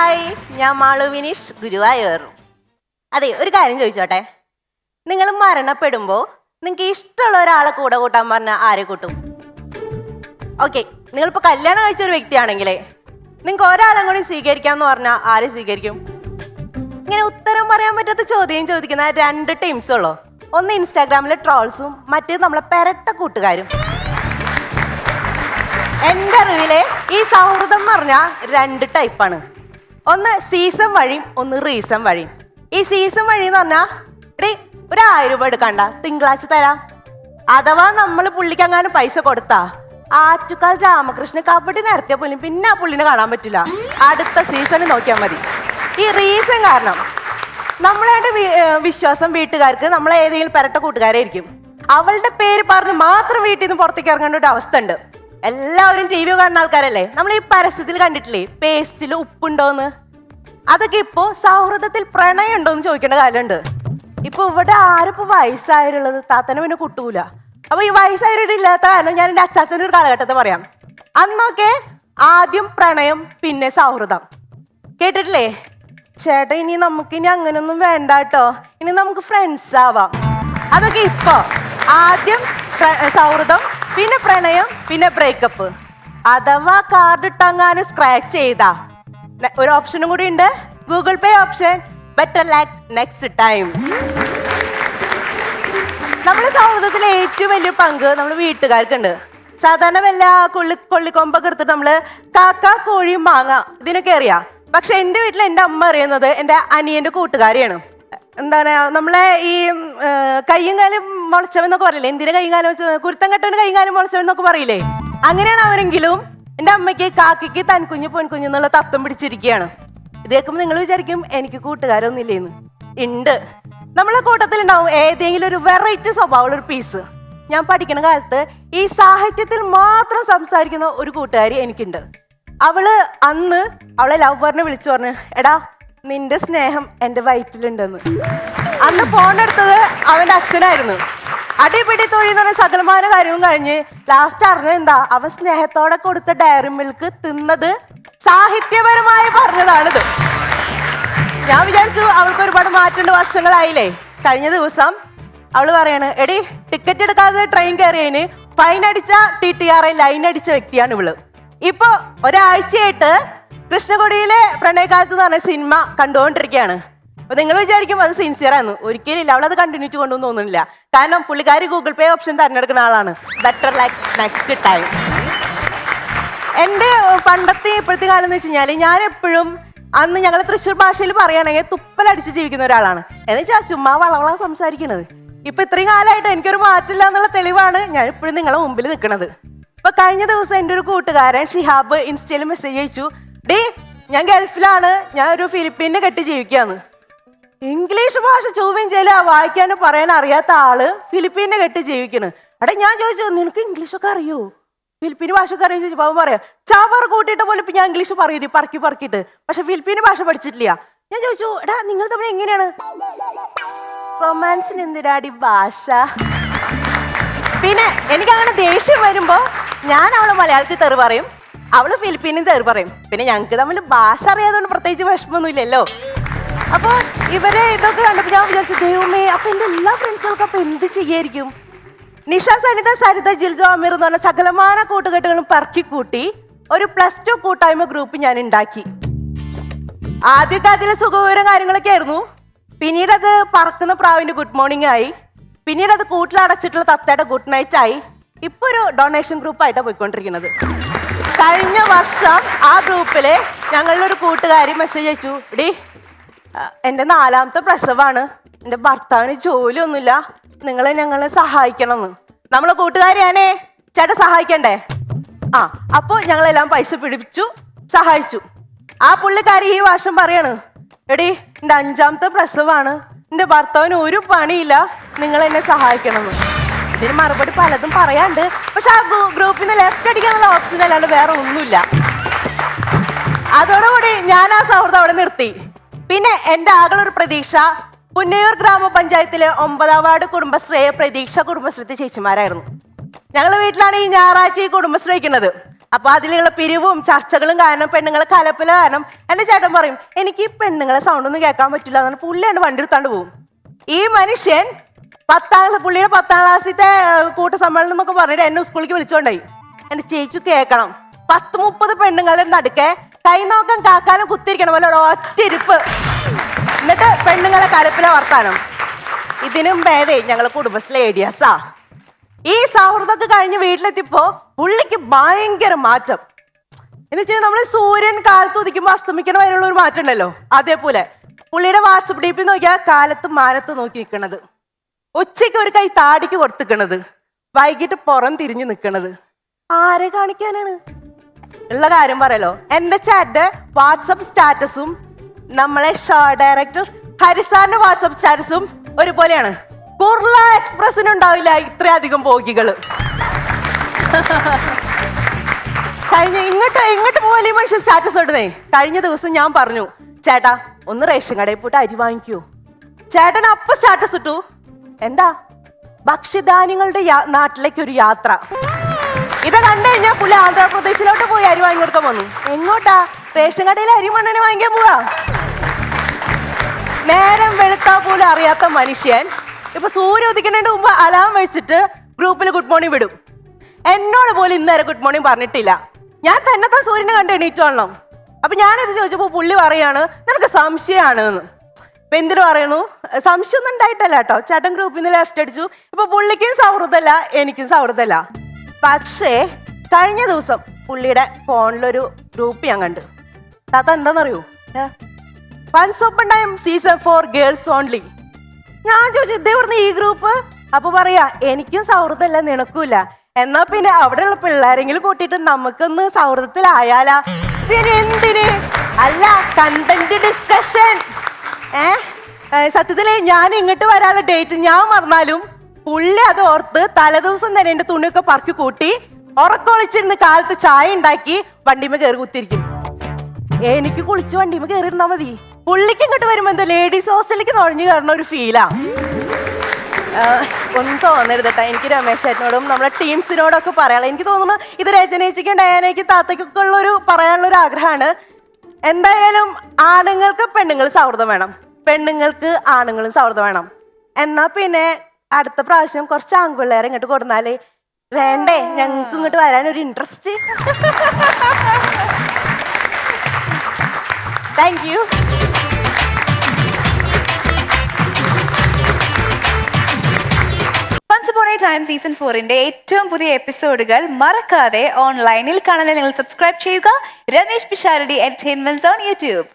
Hi, ഞാൻ മാളു വിനീഷ് ഗുരുവായൂർ. അതെ, ഒരു കാര്യം ചോദിച്ചോട്ടെ. നിങ്ങൾ മരണപ്പെടുമ്പോൾ നിങ്ങൾക്ക് ഇഷ്ടമുള്ള ഒരാളെ കൂടെ കൂട്ടാൻ പറഞ്ഞാൽ ആരെ കൂട്ടും? ഓക്കെ, നിങ്ങളിപ്പോൾ കല്യാണം കഴിച്ച ഒരു വ്യക്തിയാണെങ്കിലേ നിങ്ങൾക്ക് ഒരാളെ കൂടി സ്വീകരിക്കാമെന്ന് പറഞ്ഞാൽ ആരെ സ്വീകരിക്കും? ഇങ്ങനെ ഉത്തരം പറയാൻ പറ്റാത്ത ചോദ്യം ചോദിക്കുന്ന രണ്ട് ടീംസ് ഉള്ളൂ. ഒന്ന് ഇൻസ്റ്റാഗ്രാമിലെ ട്രോൾസും മറ്റേത് നമ്മളെ പെരട്ട കൂട്ടുകാരും. എൻ്റെ അറിവിലെ ഈ സൗഹൃദം എന്ന് പറഞ്ഞാൽ രണ്ട് ടൈപ്പാണ്. ഒന്ന് സീസൺ വഴിയും ഒന്ന് റീസൺ വഴിയും. ഈ സീസൺ വഴി എന്ന് പറഞ്ഞാൽ എടീ 1000 രൂപ എടുക്കണ്ട, തിങ്കളാഴ്ച തരാം. അഥവാ നമ്മൾ പുള്ളിക്കെങ്ങാനും പൈസ കൊടുത്താ ആറ്റുകാൽ രാമകൃഷ്ണൻ കബഡി നടത്തിയ പോലും പിന്നെ ആ പുള്ളിനെ കാണാൻ പറ്റില്ല. അടുത്ത സീസണിൽ നോക്കിയാൽ മതി. ഈ റീസൺ കാരണം നമ്മളായിട്ട് വിശ്വാസം വീട്ടുകാർക്ക് നമ്മളെ ഏതെങ്കിലും പെരട്ട കൂട്ടുകാരായിരിക്കും. അവളുടെ പേര് പറഞ്ഞ് മാത്രം വീട്ടിൽ നിന്ന് പുറത്തേക്ക് ഇറങ്ങേണ്ട ഒരു അവസ്ഥ ഉണ്ട്. എല്ലാവരും ടി വി കാണുന്ന ആൾക്കാരല്ലേ. നമ്മൾ ഈ പരസ്യത്തിൽ കണ്ടിട്ടില്ലേ പേസ്റ്റിൽ ഉപ്പുണ്ടോന്ന്? അതൊക്കെ ഇപ്പോ സൗഹൃദത്തിൽ പ്രണയം ഉണ്ടോന്ന് ചോദിക്കേണ്ട കാര്യമുണ്ട്. ഇപ്പൊ ഇവിടെ ആരിപ്പോ വയസ്സായിട്ടുള്ളത്? താത്തനെ പിന്നെ കുട്ടൂല. അപ്പൊ ഈ വയസ്സായിട്ടില്ലാത്ത കാരണം ഞാൻ എൻ്റെ അച്ചാച്ചൻ്റെ ഒരു കാലഘട്ടത്തെ പറയാം. അന്നൊക്കെ ആദ്യം പ്രണയം പിന്നെ സൗഹൃദം. കേട്ടിട്ടില്ലേ? ചേട്ടാ ഇനി നമുക്കിനി അങ്ങനൊന്നും വേണ്ട കേട്ടോ, ഇനി നമുക്ക് ഫ്രണ്ട്സ് ആവാം. അതൊക്കെ ഇപ്പൊ ആദ്യം സൗഹൃദം പിന്നെ പ്രണയം പിന്നെ ബ്രേക്കപ്പ്. അഥവാ കാർഡ് ഇട്ടങ്ങാനും സ്ക്രാച്ച് ചെയ്താ ഒരു ഓപ്ഷനും കൂടി ഉണ്ട്, Google Pay option. Better luck next time. നമ്മുടെ സൗഹൃദത്തിലെ ഏറ്റവും വലിയ പങ്ക് നമ്മൾ വീട്ടുകാർക്കുണ്ട്. സാധാരണ വല്ല കൊള്ളിക്കൊമ്പൊക്കെ എടുത്തിട്ട് നമ്മള് കാക്ക കോഴി മാങ്ങ ഇതിനൊക്കെ അറിയാം. പക്ഷെ എൻ്റെ വീട്ടിൽ എൻ്റെ അമ്മ അറിയുന്നത് എൻ്റെ അനിയൻ്റെ കൂട്ടുകാരിയാണ്. എന്താ പറയാ, നമ്മളെ ഈ കയ്യും കാലും മുളച്ചവെന്നൊക്കെ പറയില്ലേ, എന്തിനാ കൈയും കാലം കുരുത്തം കെട്ടവന് കൈയും കാലം മുളച്ചവെന്നൊക്കെ പറയില്ലേ, അങ്ങനെയാണ് അവരെങ്കിലും എൻ്റെ അമ്മയ്ക്ക് കാക്കയ്ക്ക് തൻകുഞ്ഞ് പൊൻകുഞ്ഞ് എന്നുള്ള തത്വം പിടിച്ചിരിക്കുകയാണ്. ഇത് കേൾക്കുമ്പോൾ നിങ്ങൾ വിചാരിക്കും എനിക്ക് കൂട്ടുകാരൊന്നും ഇല്ലേന്ന്. ഉണ്ട്. നമ്മളെ കൂട്ടത്തിൽ ഉണ്ടാവും ഏതെങ്കിലും ഒരു വെറൈറ്റി സ്വഭാവമുള്ള ഒരു പീസ്. ഞാൻ പഠിക്കുന്ന കാലത്ത് ഈ സാഹിത്യത്തിൽ മാത്രം സംസാരിക്കുന്ന ഒരു കൂട്ടുകാരി എനിക്കുണ്ട്. അന്ന് അവളെ ലവറിനെ വിളിച്ചു പറഞ്ഞു, എടാ നിന്റെ സ്നേഹം എൻ്റെ വയറ്റിലുണ്ടെന്ന്. അന്ന് ഫോൺ എടുത്തത് അവൻ്റെ അച്ഛനായിരുന്നു. അടിപിടി തൊഴിൽ എന്ന് പറഞ്ഞ സകലമാന കാര്യവും കഴിഞ്ഞ് ലാസ്റ്റ് അറിഞ്ഞത് എന്താ, അവൻ സ്നേഹത്തോടെ കൊടുത്ത ഡയറി മിൽക്ക് തിന്നത് സാഹിത്യപരമായി പറഞ്ഞതാണിത്. ഞാൻ വിചാരിച്ചു അവൾക്ക് ഒരുപാട് മാറ്റേണ്ട വർഷങ്ങളായില്ലേ. കഴിഞ്ഞ ദിവസം അവള് പറയാണ്, എടി ടിക്കറ്റ് എടുക്കാതെ ട്രെയിൻ കയറിയതിന് ഫൈൻ അടിച്ച TTR ലൈൻ അടിച്ച വ്യക്തിയാണ് ഇവള്. ഇപ്പൊ ഒരാഴ്ചയായിട്ട് കൃഷ്ണകുടിയിലെ പ്രണയകാലത്ത് എന്ന് പറഞ്ഞ സിനിമ കണ്ടുകൊണ്ടിരിക്കുകയാണ്. അപ്പൊ നിങ്ങൾ വിചാരിക്കും അത് സിൻസിയറാന്ന്. ഒരിക്കലില്ല, അവളത് കണ്ടിന്യൂ കൊണ്ടൊന്നും തോന്നുന്നില്ല. കാരണം പുള്ളിക്കാരി ഗൂഗിൾ പേ ഓപ്ഷൻ തിരഞ്ഞെടുക്കുന്ന ആളാണ്. Better like next time. എൻ്റെ പണ്ടത്തെ ഇപ്പോഴത്തെ കാലം എന്ന് വെച്ച് കഴിഞ്ഞാൽ ഞാൻ എപ്പോഴും അന്ന് ഞങ്ങൾ തൃശ്ശൂർ ഭാഷയിൽ പറയുകയാണെങ്കിൽ തുപ്പലടിച്ച് ജീവിക്കുന്ന ഒരാളാണ്. എന്ന് വെച്ചാൽ ചുമ്മാ വളവള സംസാരിക്കണത്. ഇപ്പൊ ഇത്രയും കാലമായിട്ട് എനിക്കൊരു മാറ്റില്ല എന്നുള്ള തെളിവാണ് ഞാൻ ഇപ്പോഴും നിങ്ങളുടെ മുമ്പിൽ നിൽക്കുന്നത്. ഇപ്പൊ കഴിഞ്ഞ ദിവസം എൻ്റെ ഒരു കൂട്ടുകാരൻ ഷിഹാബ് ഇൻസ്റ്റയിൽ മെസ്സേജ് അയച്ചു, ഡേ ഞാൻ ഗൾഫിലാണ്, ഞാൻ ഒരു ഫിലിപ്പീനെ കെട്ടി ജീവിക്കാന്ന്. ഇംഗ്ലീഷ് ഭാഷ ചൊവ്വയും ചെയ്യില്ല, വായിക്കാനും പറയാൻ അറിയാത്ത ആള് ഫിലിപ്പീനെ കെട്ടി ജീവിക്കണ്. അവിടെ ഞാൻ ചോദിച്ചു, നിനക്ക് ഇംഗ്ലീഷൊക്കെ അറിയോ? ഫിലിപ്പീന് ഭാഷ ഒക്കെ അറിയാൻ ചോദിച്ചപ്പോൾ അവൻ പറയാം, ചവർ കൂട്ടിയിട്ട് പോലും ഇപ്പൊ ഞാൻ ഇംഗ്ലീഷ് പറയില്ല പറക്കിയിട്ട്, പക്ഷെ ഫിലിപ്പീന് ഭാഷ പഠിച്ചിട്ടില്ല. ഞാൻ ചോദിച്ചു, എടാ നിങ്ങൾ തമ്മിൽ എങ്ങനെയാണ്? റൊമാൻസിന് എന്തിനാടി ഭാഷ? പിന്നെ എനിക്ക് അങ്ങനെ ദേഷ്യം വരുമ്പോ ഞാൻ അവള് മലയാളത്തിൽ തെറി പറയും, അവള് ഫിലിപ്പീനിൽ തെറി പറയും. പിന്നെ ഞങ്ങൾക്ക് തമ്മിൽ ഭാഷ അറിയാതുകൊണ്ട് പ്രത്യേകിച്ച് വിഷമമൊന്നും ഇല്ലല്ലോ. അപ്പൊ ഇവരെ ഇതൊക്കെ കണ്ടപ്പോ ഞാൻ വിചാരിച്ചു, ദൈവമേ അപ്പൊ എന്റെ എല്ലാ ഫ്രണ്ട്സുകൾക്കും അപ്പൊ എന്ത് ചെയ്യായിരിക്കും? നിഷ, സരിത, ജിൽജോ, അമീർ എന്ന് പറഞ്ഞ സകലമാന കൂട്ടുകെട്ടുകളും പറക്കിക്കൂട്ടി ഒരു +2 കൂട്ടായ്മ ഗ്രൂപ്പ് ഞാൻ ഉണ്ടാക്കി. ആദ്യമൊക്കെ അതിലെ സുഖവിവരം കാര്യങ്ങളൊക്കെ ആയിരുന്നു. പിന്നീട് അത് പറക്കുന്ന പ്രാവിന്റെ ഗുഡ് മോർണിംഗ് ആയി. പിന്നീട് അത് കൂട്ടിലടച്ചിട്ടുള്ള തത്തയുടെ ഗുഡ് നൈറ്റ് ആയി. ഇപ്പൊ ഒരു ഡൊണേഷൻ ഗ്രൂപ്പായിട്ടാണ് പോയിക്കൊണ്ടിരിക്കുന്നത്. കഴിഞ്ഞ വർഷം ആ ഗ്രൂപ്പില് ഞങ്ങളുടെ ഒരു കൂട്ടുകാരി മെസ്സേജ് അയച്ചു, ഡി എൻ്റെ 4ാമത്തെ പ്രസവമാണ്, എൻ്റെ ഭർത്താവിന് ജോലിയൊന്നുമില്ല, ഞങ്ങളെ സഹായിക്കണം എന്ന്. നമ്മളെ കൂട്ടുകാരിയാണേ, ചേട്ടൻ സഹായിക്കണ്ടേ? അപ്പൊ ഞങ്ങളെല്ലാം പൈസ പിടിപ്പിച്ചു, സഹായിച്ചു. ആ പുള്ളിക്കാരി ഈ വർഷം പറയാണ്, എടി എൻ്റെ 5ാമത്തെ പ്രസവമാണ്, എൻ്റെ ഭർത്താവിന് ഒരു പണിയില്ല, നിങ്ങൾ എന്നെ സഹായിക്കണം എന്ന്. ഇതിന് മറുപടി പലതും പറയാണ്ട്, പക്ഷെ ആ ഗ്രൂപ്പിൽ നിന്ന് ലെഫ്റ്റ് അടിക്കാനുള്ള ഓപ്ഷൻ അല്ലാണ്ട് വേറെ ഒന്നുമില്ല. അതോടുകൂടി ഞാൻ ആ സൗഹൃദം അവിടെ നിർത്തി. പിന്നെ എൻ്റെ ആകളൊരു പ്രതീക്ഷ പുന്നയൂർ ഗ്രാമപഞ്ചായത്തിലെ 9ാം വാർഡ് കുടുംബശ്രീ പ്രതീക്ഷ കുടുംബശ്രീ ചേച്ചിമാരായിരുന്നു. ഞങ്ങളുടെ വീട്ടിലാണ് ഈ ഞായറാഴ്ച ഈ കുടുംബശ്രീ വയ്ക്കുന്നത്. അപ്പൊ അതിലുള്ള പിരിവും ചർച്ചകളും കാരണം പെണ്ണുങ്ങളെ കലപ്പില കാരണം എന്റെ ചേട്ടൻ പറയും എനിക്ക് ഈ പെണ്ണുങ്ങളെ സൗണ്ട് ഒന്നും കേൾക്കാൻ പറ്റില്ല എന്നാണ് പുള്ളിയാണ് വണ്ടി എടുത്താണ്ട് പോകും. ഈ മനുഷ്യൻ പുള്ളിയുടെ 10ാം ക്ലാസ്സിലത്തെ കൂട്ടസമ്മേളനം എന്നൊക്കെ പറഞ്ഞിട്ട് എന്നെ സ്കൂളിലേക്ക് വിളിച്ചോണ്ടായി. എന്റെ ചേച്ചി കേൾക്കണം, 10-30 പെണ്ണുങ്ങളുടെ നടുക്കെ കൈ നോക്കാൻ കാക്കാനും കുത്തിരിക്കണം പോലെ ഒറ്റയിരിപ്പ്. എന്നിട്ട് പെണ്ണുങ്ങളെ കലപ്പില വർത്താനം. ഇതിനും ഭേദേ ഞങ്ങളെ കുടുംബശ്രീ ഏരിയാസാ. ഈ സൗഹൃദമൊക്കെ കഴിഞ്ഞ് വീട്ടിലെത്തിയപ്പോ പുള്ളിക്ക് ഭയങ്കര മാറ്റം. എന്ന് വെച്ചാൽ നമ്മള് സൂര്യൻ കാലത്ത് ഉദിക്കുമ്പോ അസ്തമിക്കണ വരെയുള്ള ഒരു മാറ്റം ഉണ്ടല്ലോ, അതേപോലെ പുള്ളിയുടെ വാട്സപ്പ് ഡി പി നോക്കിയാൽ കാലത്ത് മാനത്ത് നോക്കി നിൽക്കണത്, ഉച്ചയ്ക്ക് ഒരു കൈ താടിക്ക് കൊടുത്തിക്കണത്, വൈകിട്ട് പുറം തിരിഞ്ഞു നിൽക്കണത്. ആരെ കാണിക്കാനാണ്? ഉള്ള കാര്യം പറയല്ലോ, എന്റെ ചാറ്റ് വാട്സപ്പ് സ്റ്റാറ്റസും നമ്മളെ ഷോ ഡയറക്ടർ ഹരിസാറിന്റെ വാട്സപ്പ് സ്റ്റാറ്റസും ഒരുപോലെയാണ്. കുർള എക്സ്പ്രസിനുണ്ടാവില്ല ഇത്രയധികം പോകികള്. ഇങ്ങോട്ട് പോലെ മനുഷ്യൻ സ്റ്റാറ്റസ് ഇടുന്നേ. കഴിഞ്ഞ ദിവസം ഞാൻ പറഞ്ഞു, ചേട്ടാ ഒന്ന് റേഷൻ കടയിൽ പോയിട്ട് അരി വാങ്ങിക്കൂ. ചേട്ടൻ അപ്പൊ സ്റ്റാറ്റസ് ഇട്ടു, എന്താ ഭക്ഷ്യധാന്യങ്ങളുടെ നാട്ടിലേക്ക് ഒരു യാത്ര. ഇത് കണ്ടു കഴിഞ്ഞാൽ പുള്ളി ആന്ധ്രാപ്രദേശിലോട്ട് പോയി അരി വാങ്ങി കൊടുക്കാൻ വന്നു. എങ്ങോട്ടാ? റേഷൻ കടയിൽ അരി മണ്ണെണ്ണ വാങ്ങിക്കാൻ പോവാ. നേരം വെളുത്താ പോലും അറിയാത്ത മനുഷ്യൻ ഇപ്പൊ സൂര്യ ഉദിക്കുന്നതിന് മുമ്പ് അലാം വെച്ചിട്ട് ഗ്രൂപ്പിൽ ഗുഡ് മോർണിംഗ് വിടും. എന്നോട് പോലും ഇന്നേരം ഗുഡ് മോർണിംഗ് പറഞ്ഞിട്ടില്ല. ഞാൻ തന്നെത്താൻ സൂര്യനെ കണ്ട് എണീറ്റോളണം. അപ്പൊ ഞാനിത് ചോദിച്ചപ്പോ പുള്ളി പറയാണ് നിനക്ക് സംശയമാണ് എന്ന്. ഇപ്പൊ എന്തിനു പറയുന്നു? സംശയമൊന്നും ഉണ്ടായിട്ടല്ല കേട്ടോ. ചേട്ടൻ ഗ്രൂപ്പിൽ നിന്ന് ലെഫ്റ്റ് അടിച്ചു. ഇപ്പൊ പുള്ളിക്കും സൗഹൃദമല്ല എനിക്കും സൗഹൃദമല്ല. പക്ഷേ കഴിഞ്ഞ ദിവസം പുള്ളിയുടെ ഫോണിലൊരു ഗ്രൂപ്പ് ഞാൻ കണ്ടു. താത്ത എന്താണെന്നറിയൂ? Once open time season 4 girls only. ഞാൻ ചോദിച്ചു ഇതേവിടുന്ന് ഈ ഗ്രൂപ്പ്? അപ്പൊ പറയാ എനിക്കും സൗഹൃദമല്ല നിനക്കൂല, എന്നാ പിന്നെ അവിടെയുള്ള പിള്ളേരെങ്കിലും കൂട്ടിയിട്ട് നമുക്കൊന്ന് സൗഹൃദത്തിലായാലാ. പിന്നെ എന്തിന്? അല്ല, കണ്ടന്റ് ഡിസ്കഷൻ. സത്യത്തില് ഞാൻ ഇങ്ങോട്ട് വരാനുള്ള ഡേറ്റ് ഞാൻ മറന്നാലും പുള്ളി അത് ഓർത്ത് തലേദിവസം തന്നെ എന്റെ തുണിയൊക്കെ പറക്കി കൂട്ടി ഉറക്കൊളിച്ചിരുന്ന് കാലത്ത് ചായ ഉണ്ടാക്കി വണ്ടിമ കയറി കുത്തിരിക്കും. എനിക്ക് കുളിച്ച് വണ്ടിമ കയറിയിരുന്നാ മതി. പുള്ളിക്ക് ഇങ്ങോട്ട് വരുമ്പോ എന്തോ ലേഡീസ് ഹോസ്റ്റലിലേക്ക് നുഴഞ്ഞു കയറുന്ന ഒരു ഫീലാ. ഒന്നും തോന്നരുത് കേട്ടോ. എനിക്ക് രമേശ് ചേട്ടനോടും നമ്മളെ ടീംസിനോടൊക്കെ പറയാനുള്ള, എനിക്ക് തോന്നുന്നു ഇത് രചനയ്ക്കും ഡയാനയ്ക്കും താത്തയ്ക്കൊക്കെ ഉള്ളൊരു പറയാനുള്ള ഒരു ആഗ്രഹമാണ്. എന്തായാലും ആണുങ്ങൾക്ക് പെണ്ണുങ്ങൾ സൗഹൃദം വേണം, പെണ്ണുങ്ങൾക്ക് ആണുങ്ങളും സൗഹൃദം വേണം. എന്നാ പിന്നെ അടുത്ത പ്രാവശ്യം കുറച്ച് ആൺപിള്ളേരെ ഇങ്ങോട്ട് കൊടുന്നാല് വേണ്ടേ ഞങ്ങൾക്ക് ഇങ്ങോട്ട് വരാനൊരു interest. Thank you. Once upon a time season 4ന്റെ ഏറ്റവും പുതിയ എപ്പിസോഡുകൾ മറക്കാതെ ഓൺലൈനിൽ കാണാൻ നിങ്ങൾ സബ്സ്ക്രൈബ് ചെയ്യുക. Ramesh Pisharody entertainments on YouTube.